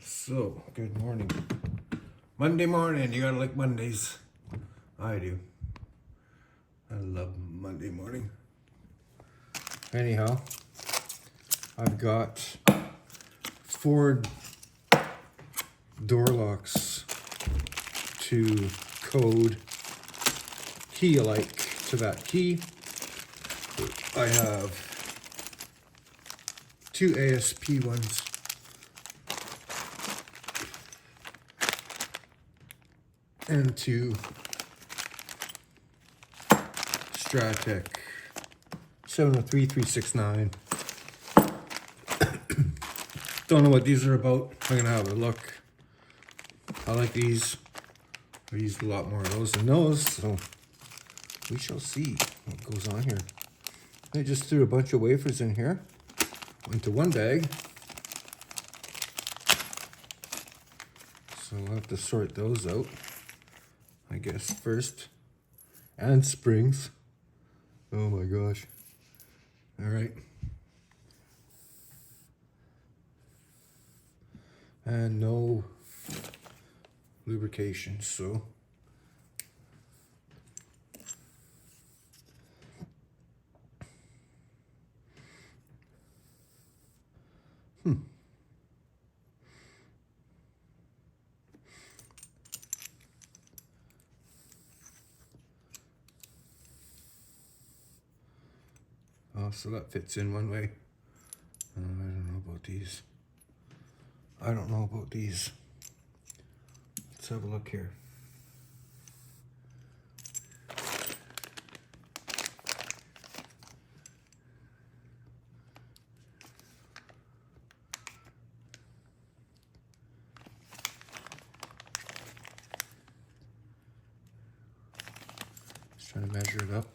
So, good morning. Monday morning, you gotta like Mondays. I do. I love Monday morning. Anyhow, I've got 4 door locks to code key alike to that key. I have 2 ASP ones. And 2 Stratec 703369. Don't know what these are about. I'm gonna have a look. I like these. I used a lot more of those than those, so we shall see what goes on here. I just threw a bunch of wafers in here into one bag. So I'll have to sort those out, I guess, first. And springs. Oh my gosh. All right. And no lubrication, so. Oh, so that fits in one way. I don't know about these. I don't know about these. Let's have a look here. Just trying to measure it up.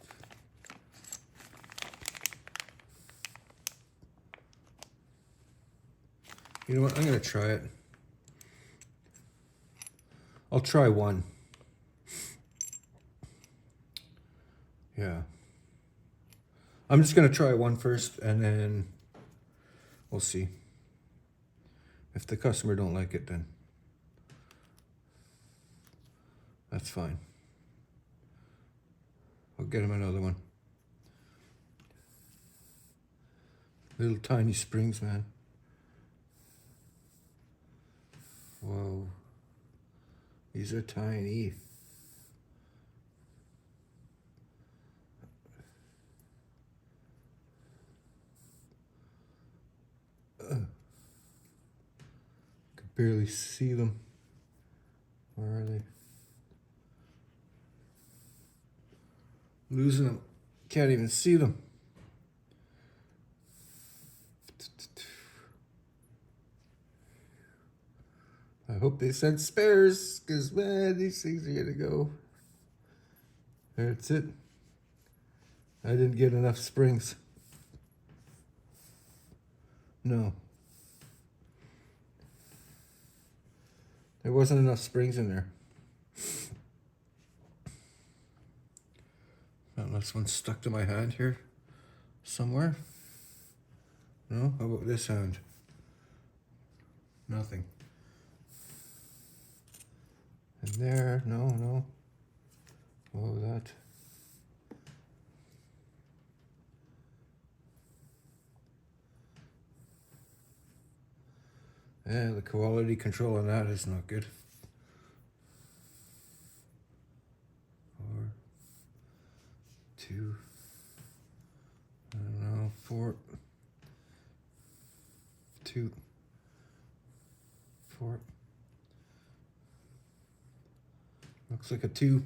You know what? I'm gonna try it. I'll try one. Yeah. I'm just gonna try one first, and then we'll see. If the customer don't like it, then that's fine. I'll get him another one. Little tiny springs, man. Whoa. These are tiny. Could barely see them. Where are they? Losing them. Can't even see them. I hope they sent spares, because, man, these things are going to go. That's it. I didn't get enough springs. No. There wasn't enough springs in there. Unless one's stuck to my hand here somewhere. No? How about this hand? Nothing. And there, no. What was that? Yeah, the quality control on that is not good. 4, 2, I don't know, 4, 2, 4. Looks like a 2.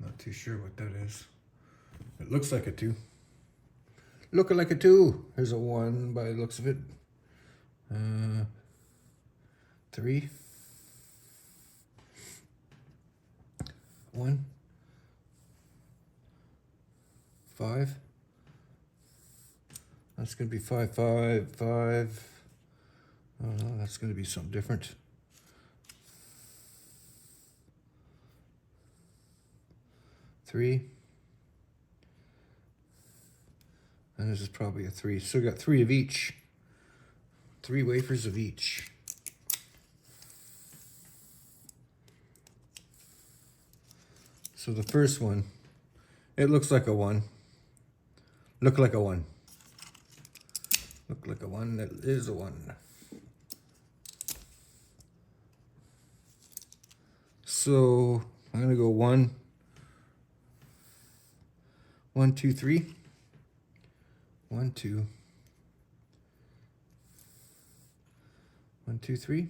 Not too sure what that is. It looks like a 2. Looking like a 2. There's a 1 by the looks of it. 3. 1. 5. That's gonna be 5, 5, 5. Oh no, that's gonna be something different. 3. And this is probably a 3. So we got 3 of each. 3 wafers of each. So the first one, it looks like a 1. Look like a 1. Look like a 1, that is a 1. So I'm gonna go 1, 1, 2, 3. 1, 2. 1, 2, 3.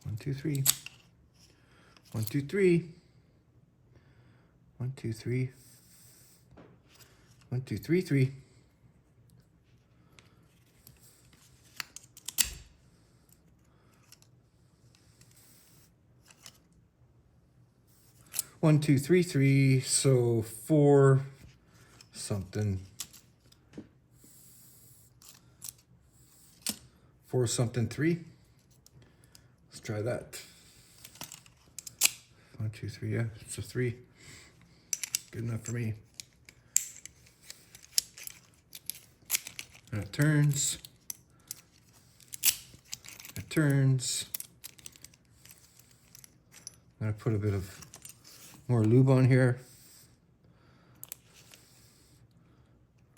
1, 2, 3. 1, 2, 3. 1, 2, 3. 1, 2, 3, 3. 1, 2, 3, 3. So 4 something. 4 something 3. Let's try that. 1, 2, 3. Yeah, it's a 3. Good enough for me. And it turns. It turns. I'm gonna put a bit of more lube on here.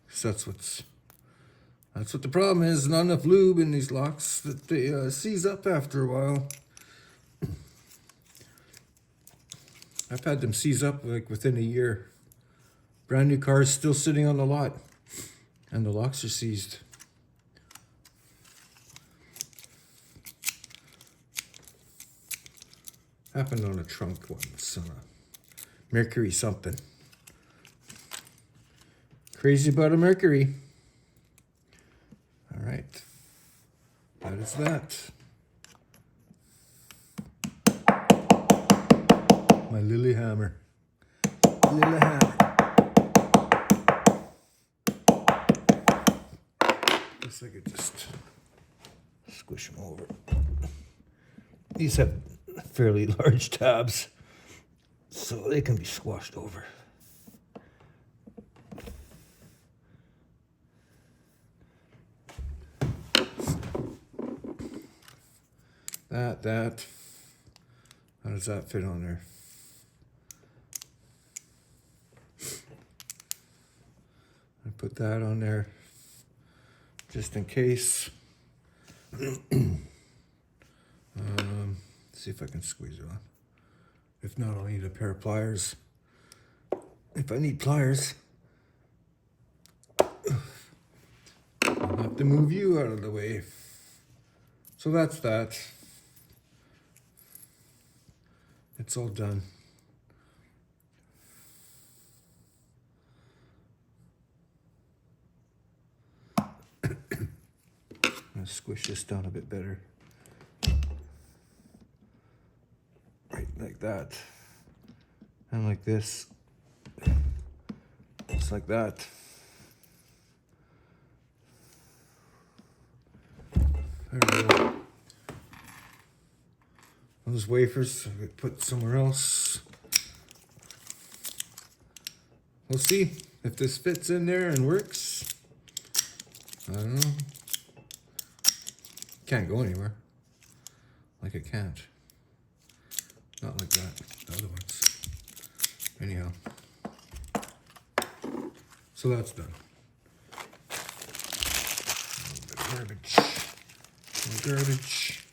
So that's what the problem is. Not enough lube in these locks that they seize up after a while. I've had them seize up like within a year. Brand new cars still sitting on the lot, and the locks are seized. Happened on a trunk once, on a Mercury something. Crazy about a Mercury. All right, that is that. My Lilyhammer. Lilyhammer. Guess I could just squish them over. These have fairly large tabs, so they can be squashed over. That. How does that fit on there? I put that on there just in case. See if I can squeeze it on. If not, I'll need a pair of pliers. If I need pliers, I'll have to move you out of the way. So that's that. It's all done. I'm gonna squish this down a bit better. Right, like that. And like this. Just like that. There we go. Those wafers I could put somewhere else. We'll see if this fits in there and works. I don't know. Can't go anywhere. Like it can't. Not like that. The other ones. Anyhow. So that's done. A little bit of garbage. More garbage.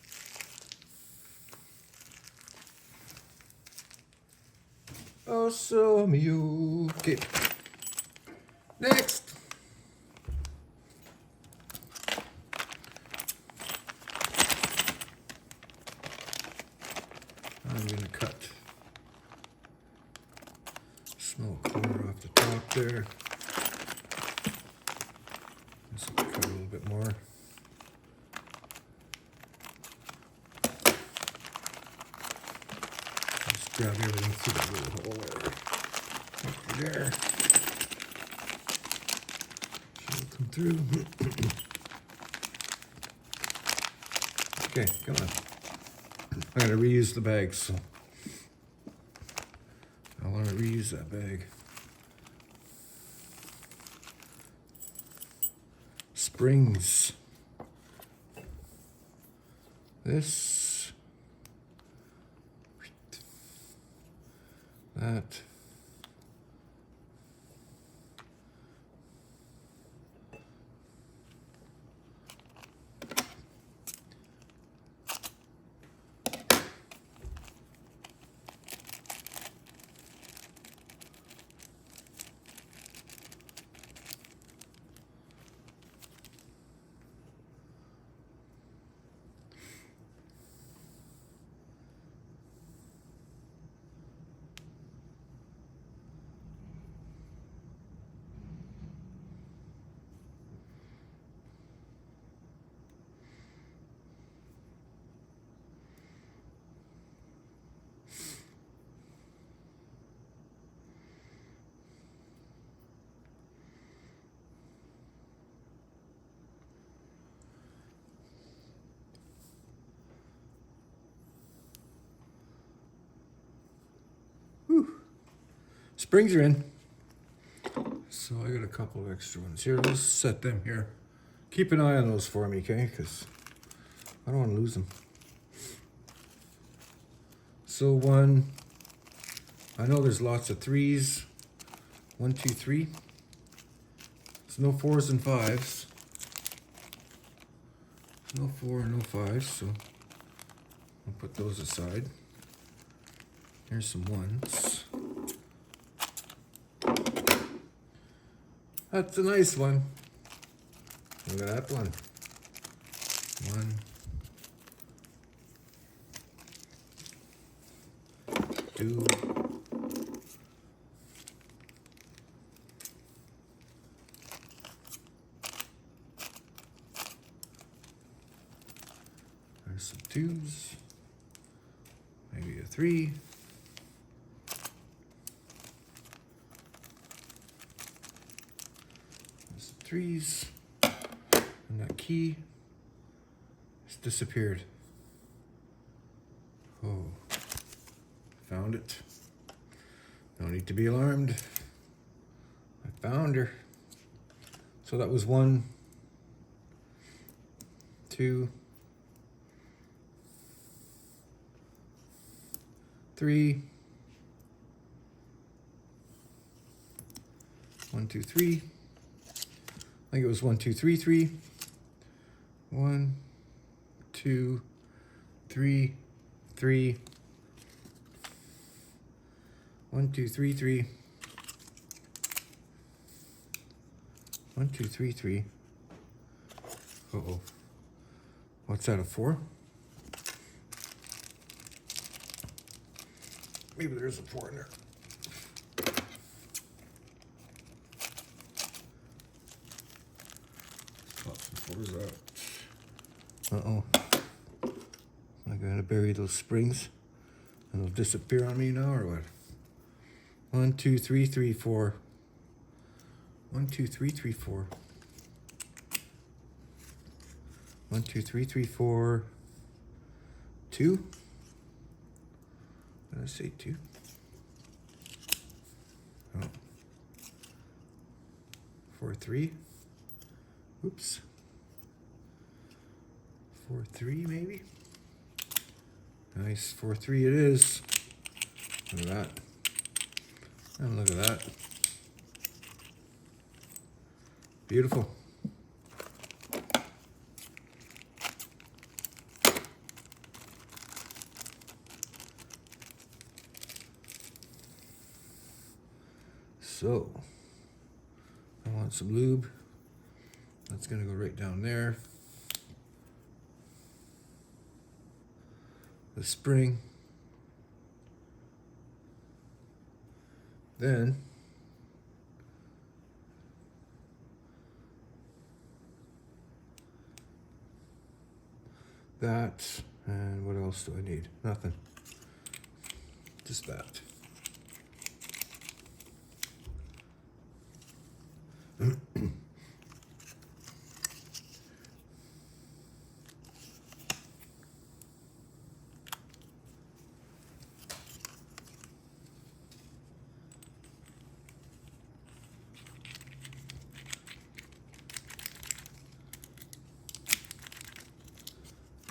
Oh, so me. Okay. Next. I'm going to cut a small corner off the top there. This will cut a little bit more. Just grab everything through that little hole there. Right there. Should come through. Okay, come on. I'm going to reuse the bags, so I want to reuse use that bag. Springs. This. That. Springs are in. So I got a couple of extra ones here. Let's set them here. Keep an eye on those for me, okay? Because I don't want to lose them. So one, I know there's lots of threes. 1, 2, 3. There's no 4s and 5s. There's no 4 and no 5s, so I'll put those aside. Here's some 1s. That's a nice one. Look at that one. 1, 2. There's some 2s. Maybe a 3. There's some 3s. And that key has disappeared. Oh, found it. No need to be alarmed. I found her. So that was 1, 2, 3. 1, 2, 3. I think it was 1, 2, 3, 3. 1, 2, 3, 3. 1, 2, 3, 3. 1, 2, 3, 3. Uh-oh. What's that, a 4? Maybe there's a 4 in there. Pop some 4s out. Uh-oh. Am I going to bury those springs? And they'll disappear on me now, or what? 1, 2, 3, 3, 4. 1, 2, 3, 3, 4. 1, 2, 3, 3, 4. 2. Did I say 2? Oh. 4, 3. Oops. 4, 3 maybe? Nice. 4, 3 it is. Look at that. And look at that. Beautiful. So, I want some lube. That's gonna go right down there. The spring. Then that, and what else do I need? Nothing. Just that.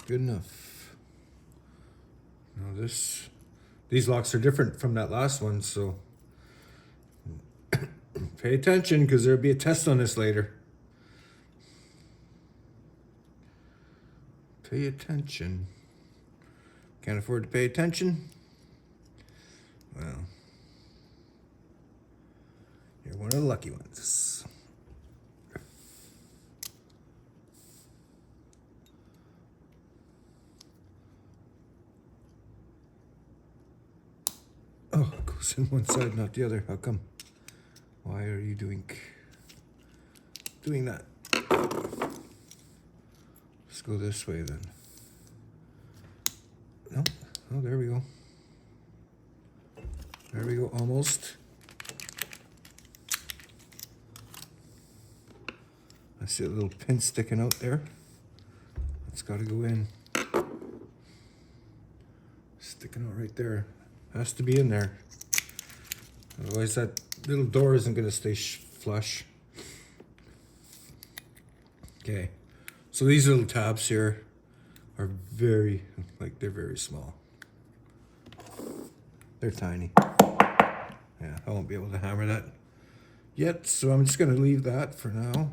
Good enough. Now these locks are different from that last one, so pay attention because there'll be a test on this later. Pay attention. Can't afford to pay attention? Well, you're one of the lucky ones. Oh, it goes in one side, not the other. How come? Why are you doing that? Let's go this way then. No. Oh, there we go. There we go, almost. I see a little pin sticking out there. It's got to go in. Sticking out right there. Has to be in there. Otherwise that little door isn't going to stay flush. Okay. So these little tabs here are they're very small. They're tiny. Yeah, I won't be able to hammer that yet, so I'm just going to leave that for now.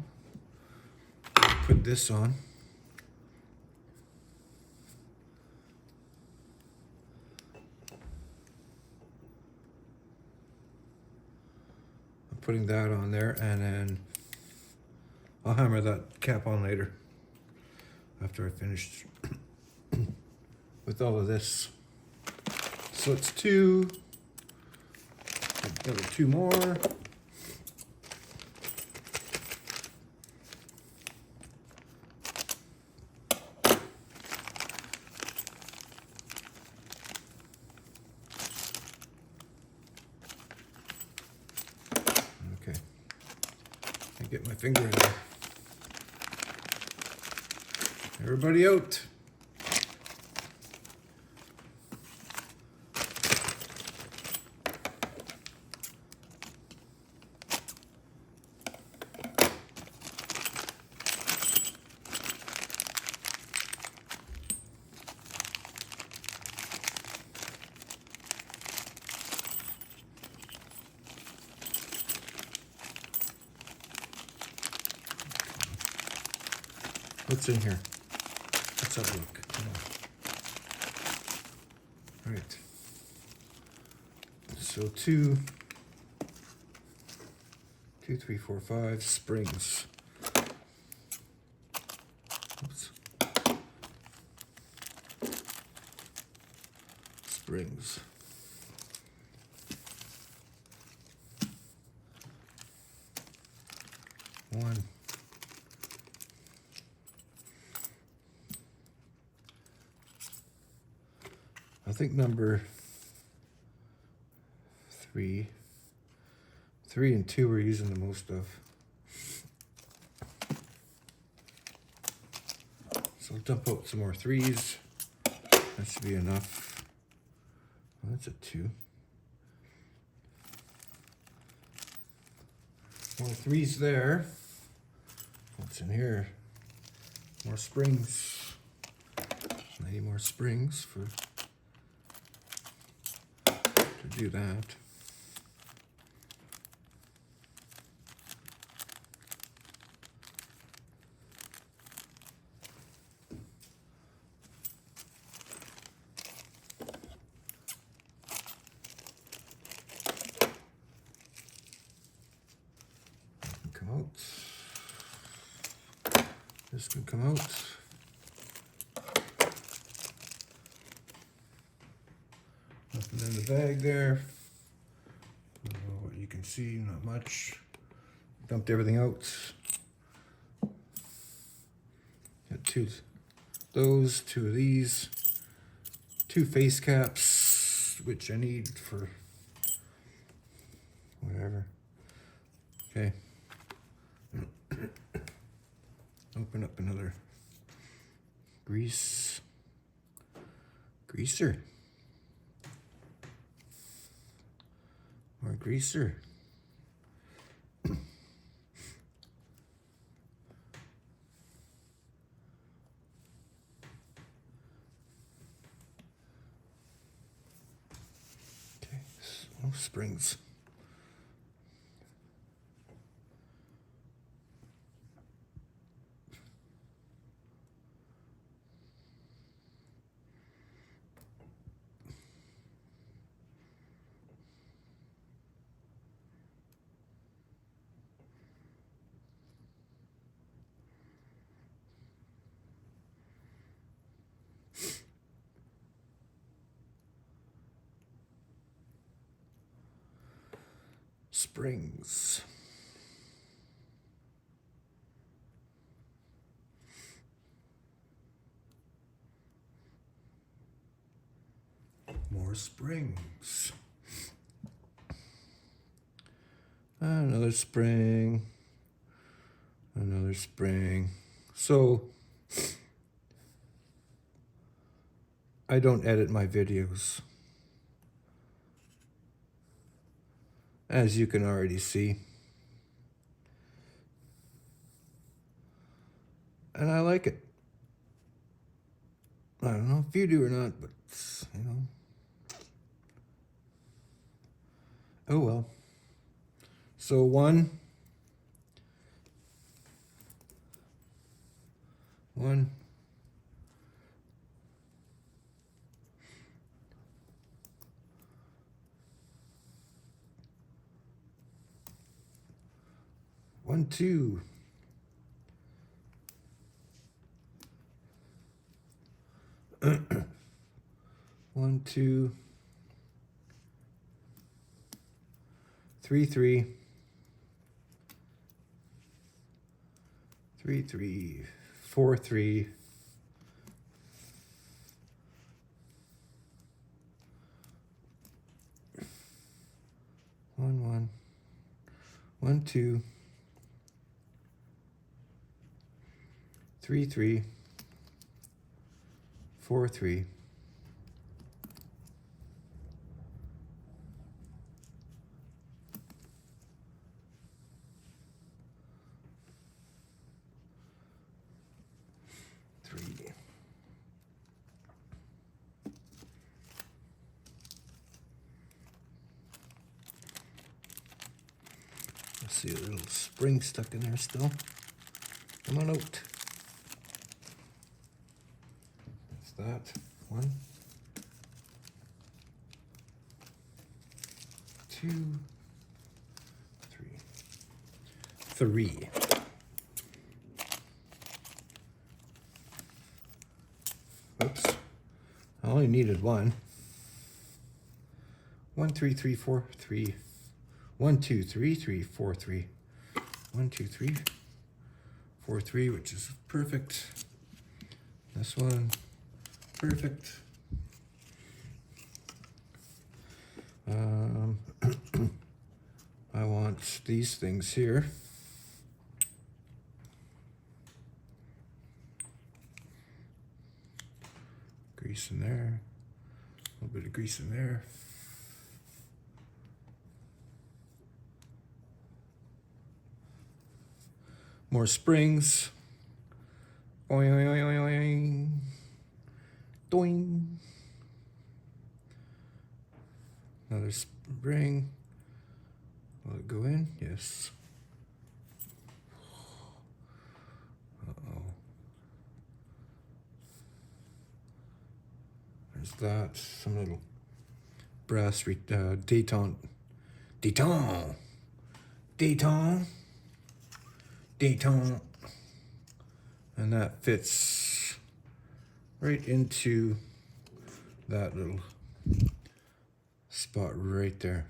Put this on. I'm putting that on there, and then I'll hammer that cap on later after I finish with all of this. So it's two, another two more. Okay, I get my finger in there. Everybody out. What's in here? Let's have a look. All right. So two, 3, 4, 5 springs. Oops. Springs. One. I think number 3 and 2 we're using the most of. So I'll dump out some more 3s. That should be enough. Well, that's a 2. More 3s there. What's in here? More springs. I need more springs to do that. Come out. This can come out. Nothing in the bag there. I don't know what you can see, not much. Dumped everything out. Got two of these, 2 face caps, which I need for whatever. Okay. Open up another greaser. More greaser. springs. Springs. More springs. Another spring. Another spring. So I don't edit my videos, as you can already see. And I like it. I don't know if you do or not, but, you know. Oh well. So 1, 1, 1, 2. 1, 2, 3, 3, 3, 3, 4, 3, 1, 1, 1, 2, 3, 3, 4, 3. I see a little spring stuck in there still. Come on out. That's that. 1, 2, 3. 3. Oops. I only needed 1. 1, 3, 3, 4, 3. 1, 2, 3, 3, 4, 3. 1, 2, 3, 4, 3, which is perfect. This one, perfect. I want these things here. Grease in there. A little bit of grease in there. More springs. Oing, oing, oing, oing. Doing. Another spring. Will it go in? Yes. Uh-oh. There's that. Some little brass détente. Détente. Détente. Détente. And that fits right into that little spot right there.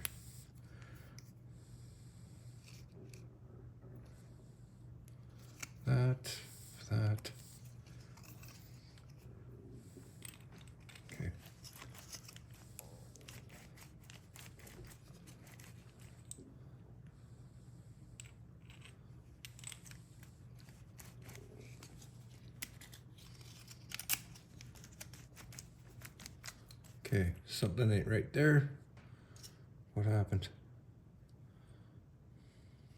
That. Okay. Okay, something ain't right there. What happened?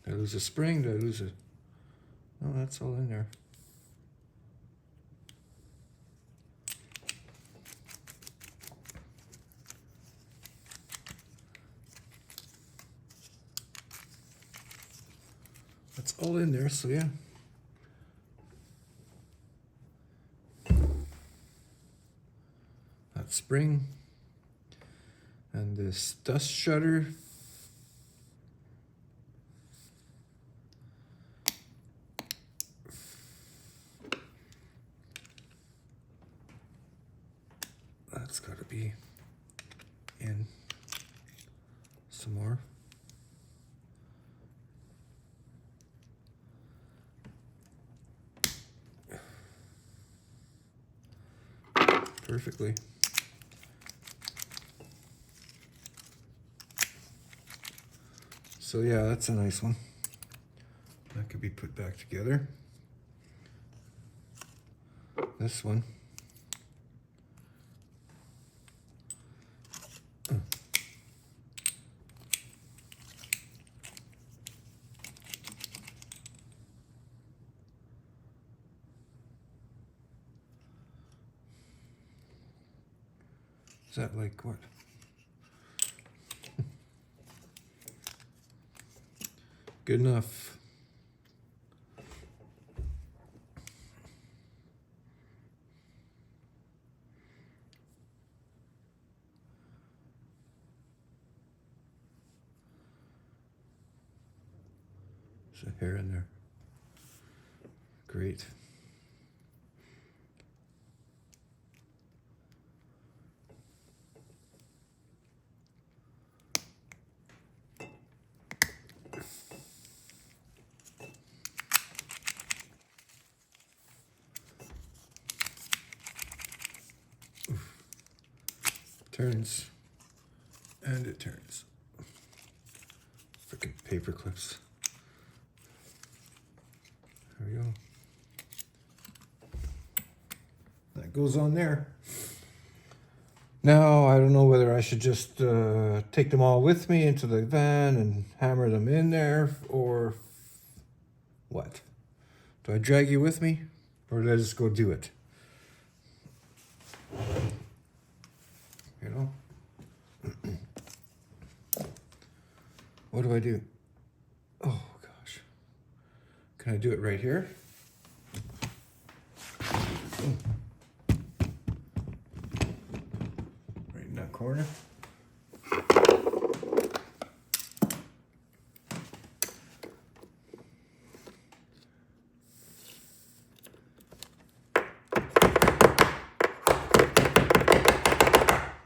Did I lose a spring? Did I lose a... Oh, that's all in there. That's all in there, so yeah. That spring and this dust shutter. That's got to be in some more. Perfectly. So yeah, that's a nice one. That could be put back together. This one. Is that like what? Good enough. There's a hair in there. Great. Turns. And it turns. Freaking paper clips. There we go. That goes on there. Now, I don't know whether I should just take them all with me into the van and hammer them in there, or what? Do I drag you with me, or do I just go do it? You know? What do I do? Oh, gosh. Can I do it right here? Right in that corner.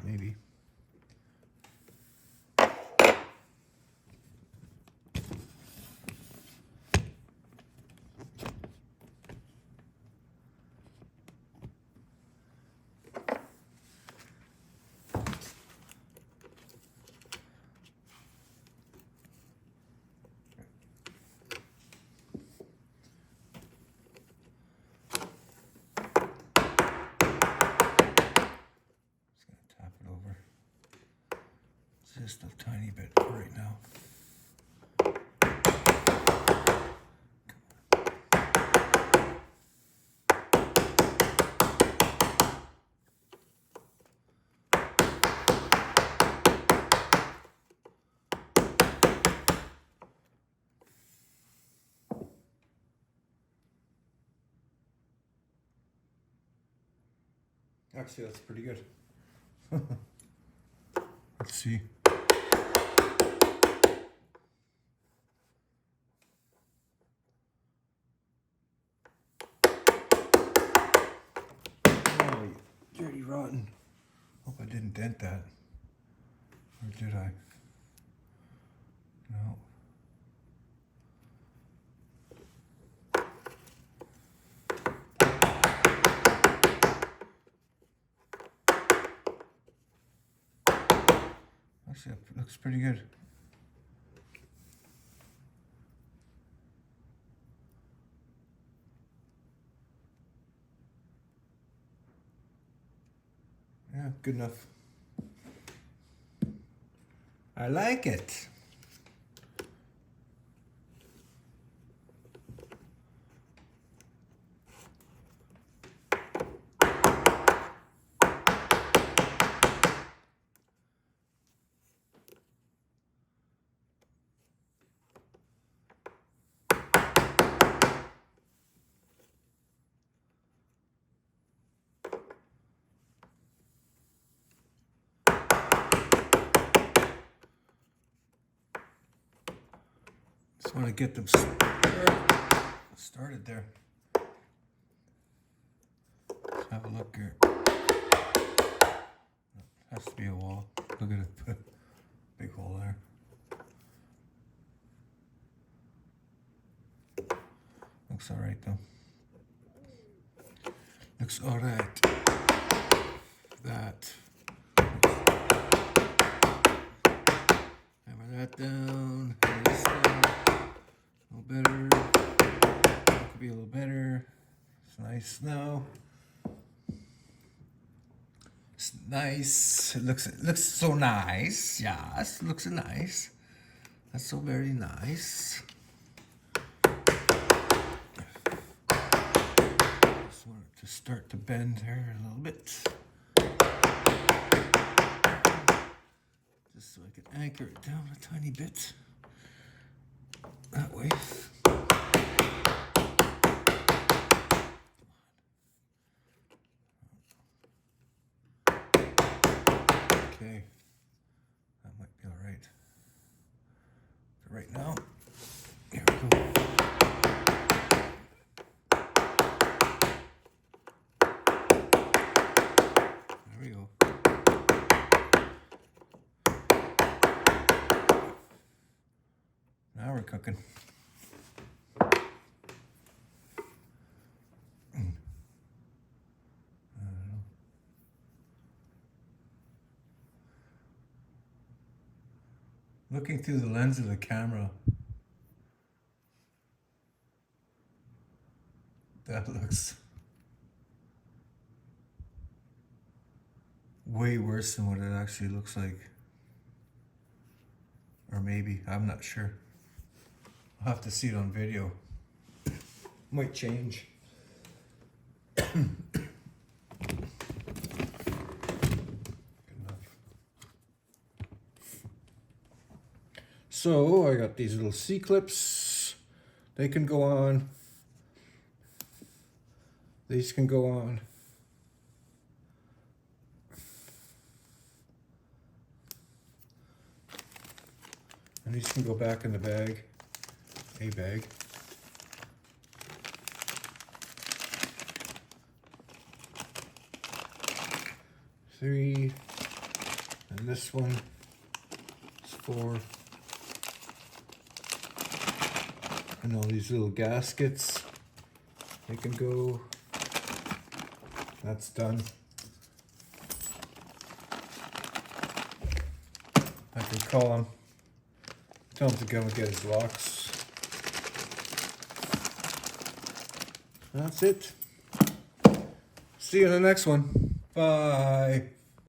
Maybe. Just a tiny bit right now. Actually, that's pretty good. Let's see. Oh, dirty rotten. Hope I didn't dent that. Or did I? No. Actually, it looks pretty good. Yeah, good enough. I like it. Just want to get them started there. Let's have a look here. Has to be a wall. Look at it. Big hole there. Looks alright though. Looks alright. That. Hammer that down. Hammer this down. A little better. That could be a little better. It's nice now. It's nice. It looks so nice. Yes, looks nice. That's so very nice. Just want it to start to bend here a little bit. Just so I can anchor it down a tiny bit. That way. Okay, that might be all right. For right now, here we go. There we go. Now we're cooking. Looking through the lens of the camera, that looks way worse than what it actually looks like. Or maybe, I'm not sure. I'll have to see it on video. Might change. So I got these little C-clips. They can go on. These can go on. And these can go back in the bag. A bag. Three. And this one is 4. And all these little gaskets, they can go. That's done. I can call him, tell him to go and get his locks. That's it. See you in the next one. Bye.